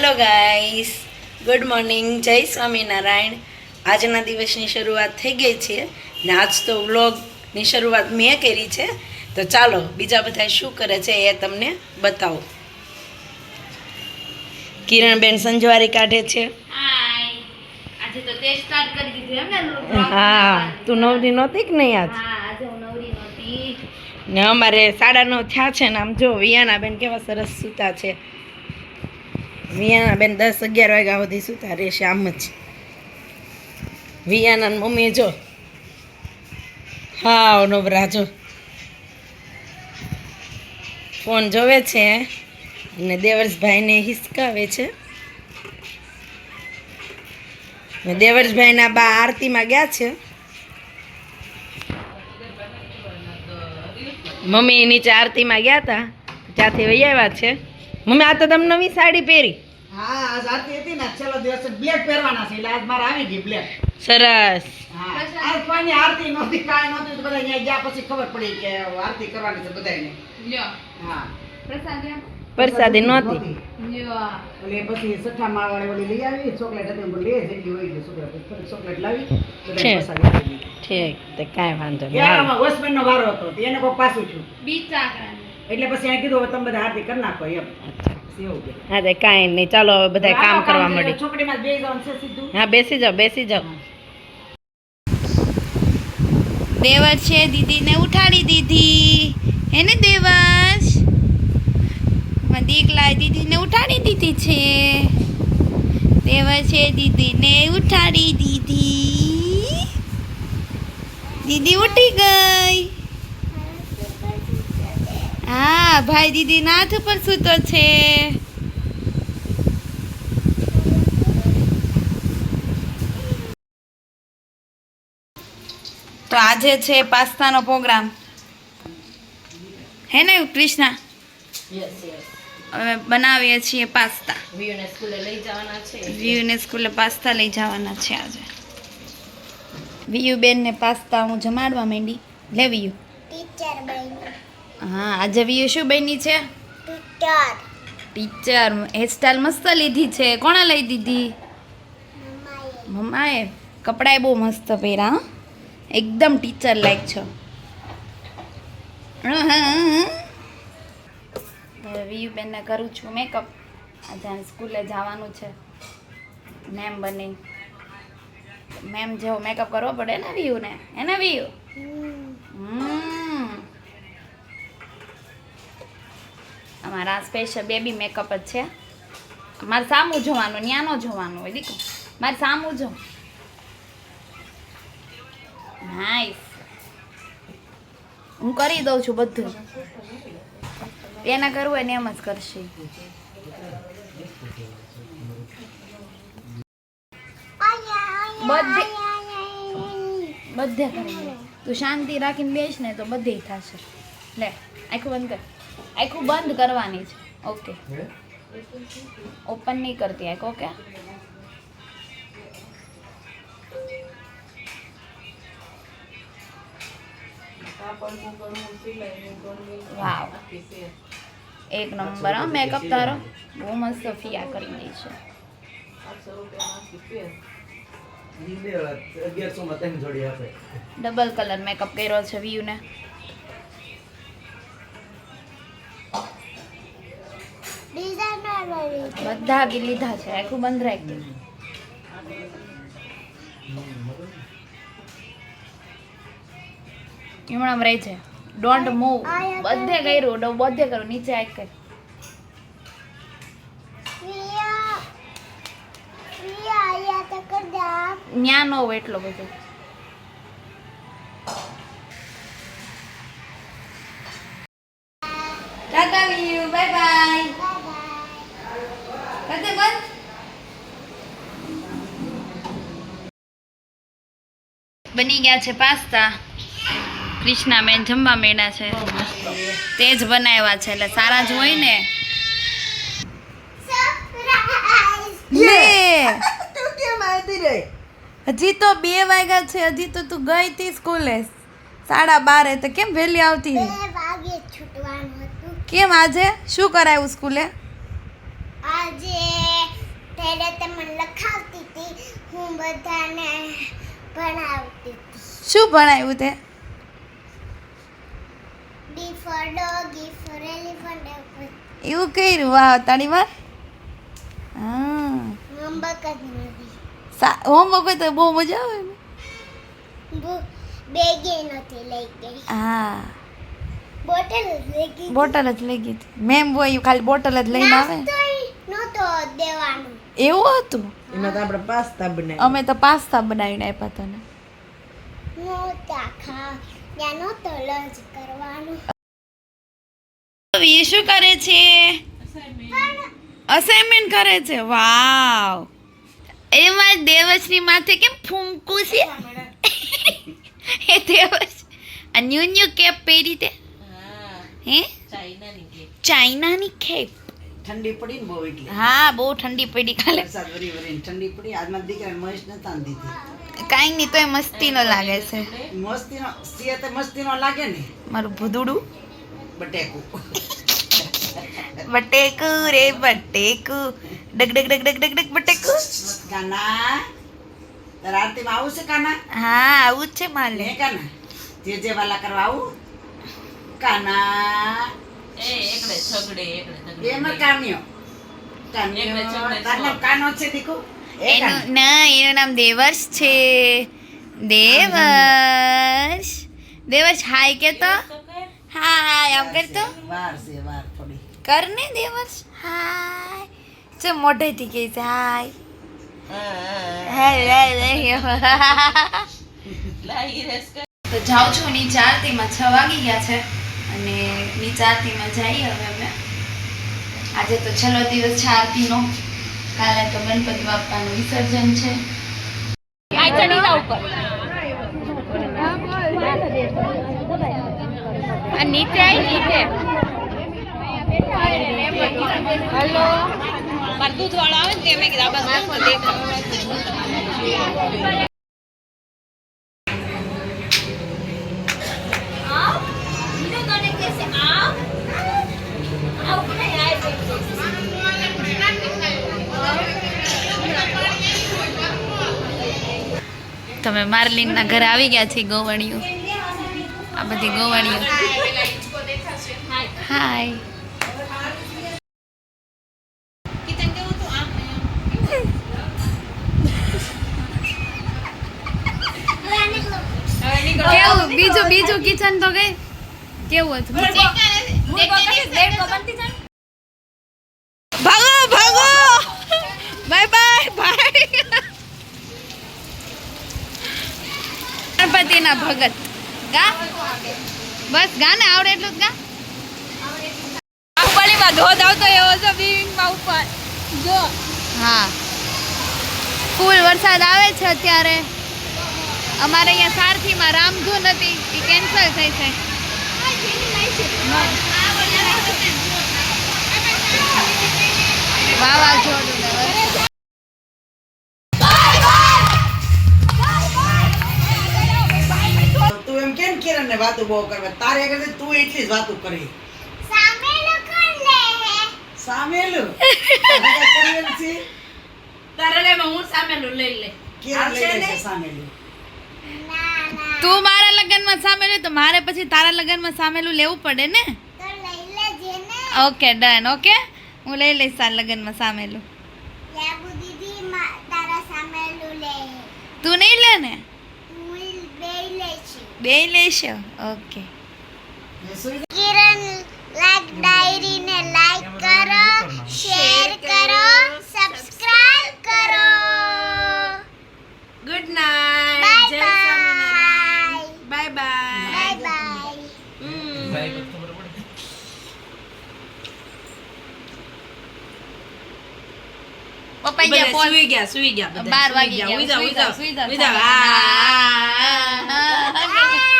Hello guys, good morning, જય સ્વામિનારાયણ. આજના દિવસની શરૂઆત થઈ ગઈ છે ને આજ તો વ્લોગની શરૂઆત મેં કરી છે. તો ચાલો બીજા બધા શું કરે છે એ તમને બતાવો. કિરણબેન સંજવારી કાઢે છે. આજે તો તે સ્ટાર્ટ કરી દીધું એમ ને? હા, તું નવરી નહોતી કે નહીં આજ? હા, આજે હું નવરી નહોતી. ને અમારે 9:30 થયા છે ને આમ જો વિયાનાબેન કેવા સરસ સૂતા છે. વિયાનાબેન 10-11 વાગ્યા સુધી સૂતા રહેશે આમ જ. વિયાના મમ્મી જો હા નવરા જો ફોન જોવે છે અને દેવર્ષભાઈને હિસકાવે છે. દેવર્ષભાઈના બા આરતીમાં ગયા છે. મમ્મી નીચે આરતીમાં ગયા હતા, ત્યાંથી વહી આવ્યા છે. મમ્મી આ તો તમે નવી સાડી પહેરી? હા, આજ આરતી હતી ને, છેલ્લો દિવસ બ્લેક પહેરવાના છે એટલે આજ મારે આવી ગઈ બ્લેક. સરસ. હા, આજ કોઈની આરતી નહોતી, કાંઈ નહોતું, તો બધા અહીંયા ગયા પછી ખબર પડી કે આરતી કરવાની છે બધાને. લ્યો હા, પ્રસાદી નહોતી. લ્યો એટલે પછી સઠ્ઠા માળવાળી ઓલી લઈ આવી ચોકલેટ હતી, પણ લે જેટલી હોય એટલી ચોકલેટ લાવી છે. બધાને પ્રસાદી આપી દીધી. ઠીક, તો કાંઈ વાંધો નહીં. ત્યારમાં વોચમેનનો વારો હતો, તો એને કોક પાછું છું બીજા એટલે પછી અહીં કીધું હવે તમે બધા આરતી કરી નાખો એમ. પછી એવું કે હા તો કાંઈ નહીં, ચાલો હવે બધા કામ કરવા મળી. છોકરીમાં બેસી જવાનું છે સીધું. હા બેસી જાઓ, બેસી જાઓ. દેવર્ષે દીદીને ઉઠાડી દીધી. હે ને દેવર્ષ? દીકલાએ દીદીને ઉઠાડી દીધી છે. દેવર્ષે દીદીને ઉઠાડી દીધી. દીદી ઉઠી ગઈ. હા, ભાઈ દીદીના હાથ ઉપર સૂતો છે. તો આજે છે પાસ્તાનો પ્રોગ્રામ, હે ને કૃષ્ણા? અમે બનાવીએ છીએ પાસ્તા. વિયુને સ્કૂલે લઈ જવાના છે. વિયુને સ્કૂલે પાસ્તા લઈ જવાના છે આજે. વિયુ બેનને પાસ્તા હું જમાડવા માંડી. લે વિયુ. હા, આજે વિયુ શું બની છે? ટીચર. હેરસ્ટાઈલ મસ્ત લીધી છે. કોણે લઈ દીધી? મમ્માએ. કપડાએ બહુ મસ્ત પહેર્યા, હા? એકદમ ટીચર લાયક છો. વિયુ બેનને કરું છું મેકઅપ. આજે સ્કૂલે જવાનું છે મેમ બની. મેમ જેવો મેકઅપ કરવો પડે ને વિયુને, હે ને વિયુ? અમારા સ્પેશિયલ બેબી મેકઅપ જ છે. મારે સામું જોવાનું, ન્યા ન જોવાનું હોય દીકરો, મારે સામું જો. નાઈસ. હું કરી દઉં છું બધું. એને કરવું હોય ને એમ જ કરશે. બધે કરી લે. તું શાંતિ રાખીને બેસ ને તો બધે થશે. લે આખું બંધ કર. આખું બંધ કરવાની છે. ઓકે, ઓપન નહીં કરતી આખું. ઓકે, વાવ, એક નંબર. હા, મેકઅપ તારો બહુ મસ્ત ફિયા કરી દે છે. 1100 માં 3 જોડી આપે. ડબલ કલર મેકઅપ કર્યો છે વિયુને. બધા લીધા છે. આખું બંધ રાખી. હમણાં રહી છે. Don't move. બધે કર્યું, બધે કર્યું. નીચે આગ કર. ન્યા નો હોય એટલો બધો. ટાટા વિયુ, બાય બાય. કદે બંધ. બની ગયા છે પાસ્તા. કૃષ્ણા બેન જમવા માંડ્યા છે. તે જ બનાવ્યા છે એટલે સારા જ હોય ને. તું કેમ આવતી રહી? હજી તો 2 વાગ્યા છે. હજી તો તું ગઈ તી સ્કૂલે 12:30. તો કેમ વહેલી આવતી? કેમ આજે શું કરાયું સ્કૂલે? આજે ત્યારે તે મને લખાવતી હતી હું બધાને ભણાવતી હતી શું ભણાવ્યું તે D four dog E for elephant એવું કર્યું વાહ તારી વાર હા હોમવર્ક જ નથી હોમવર્ક હોય તો બહુ મજા આવે ને બેગે નથી લઈ ગઈ હા બોટલ જ લઈ ગઈ બોટલ જ લઈ ગઈ હતી મેમ હોય ખાલી બોટલ જ લઈને આવે નાસ્તોય નહોતો દેવાનું એવું હતું એમાં તો આપણે પાસ્તા બનાવી અમે તો પાસ્તા બનાવીને આપ્યા તને નહોતા ત્યાં નહોતો લંચ કરવાનું એ શું કરે છે અસાઇનમેન્ટ કરે છે વાવ એમાં દેવસની માથે કેમ ફૂંકું છે એ દેવસ આ ન્યુ ન્યુ કેપ પહેરી તે હે ચાઇનાની કેપ ઠંડી પડી ને બહુ એટલે હા બહુ ઠંડી પડી કાલે વરસાદ વરી વરીને ઠંડી પડી આજના દીકરાને મહેશ નતા દીધી કાંઈ નહીં તોય મસ્તીનો લાગે છે મસ્તીનો સિયા તે મસ્તીનો લાગે ને મારું ભૂદુડું બટેકુ બટેકુ રે બટેકુ ડગ ડગ ડગ ડગ ડગ ડગ બટેકુ કાના તારા આરતીમાં આવું છે કાના હા આવું જ છે માલે લે કાના જે વાલા કરવા આવું કાના એમાં કાન્યો તારું નામ કાનો છે દીકુ એ કાનો એનું નામ દેવર્ષ છે દેવર્ષ દેવર્ષ હાય કે તો હાય આમ કર તો વાર છે વાર થોડી કર ને દેવર્ષ હાય છે મોઢેથી કહે છે હાય તો જાઉં છું નીચે આરતીમાં 6 વાગી ગયા છે અને નીચે આરતીમાં જઈએ હવે અમે આજે તો છેલ્લો દિવસ છે આરતીનો કાલે તો ગણપતિ બાપાનું વિસર્જન છે નીચે નીચે હેલો દૂધ વાળો આવે ને તે મેં કીધું બસ તમે માર્લિનના ઘરે આવી ગયા છે ગોવાણીઓ આ બધી ગોવાણીઓ હાય કેવું બીજું કિચન તો ગઈ કેવું હતું ભાગો ભાગો બાય બાય બાય ગણપતિના ભગત ગા બસ ગાને આવડે એટલું જ ગા બાહુબલીમાં ધોધ આવતો એવો છે બિલ્ડિંગમાં ઉપર જો હા ફૂલ વરસાદ આવે છે અત્યારે અમારે અહીંયા સારથીમાં રામધૂન હતી એ કેન્સલ થઈ છે વાવાઝોડું ને વરસાદ. તું એમ કેમ કિરણ ને વાતો બહુ કરવા તારે આગળ તું એટલી જ વાતો કરી સામેલું કોણ લે હે સામેલું તારે લેમાં હું સામેલું લઈ લે કિરણ લઈ લેશે સામેલું તું મારા લગ્નમાં સામેલું તો મારે પછી તારા લગ્નમાં સામેલું લેવું પડે ને તો લઈ લેજે ને ઓકે ડન ઓકે હું લઈ લઈશ તારા લગ્નમાં સામેલું લેબુ દીદી તારા સામેલું લે તું નહીં લે ને હું બે લેશું બે લેશો ઓકે કિરણ લાઈક ડાયરી ને લાઈક કરો શેર કરો સબસ્ક્રાઇબ કરો ગુડ નાઇટ બાય જય Swaminarayan bye bye bye bye પપ્પા બધા ગયા સુઈ ગયા બધા 12 વાગી સુઈ ગયા જાઓ, સુઈ જાઓ. સુઈ જાઓ. હા.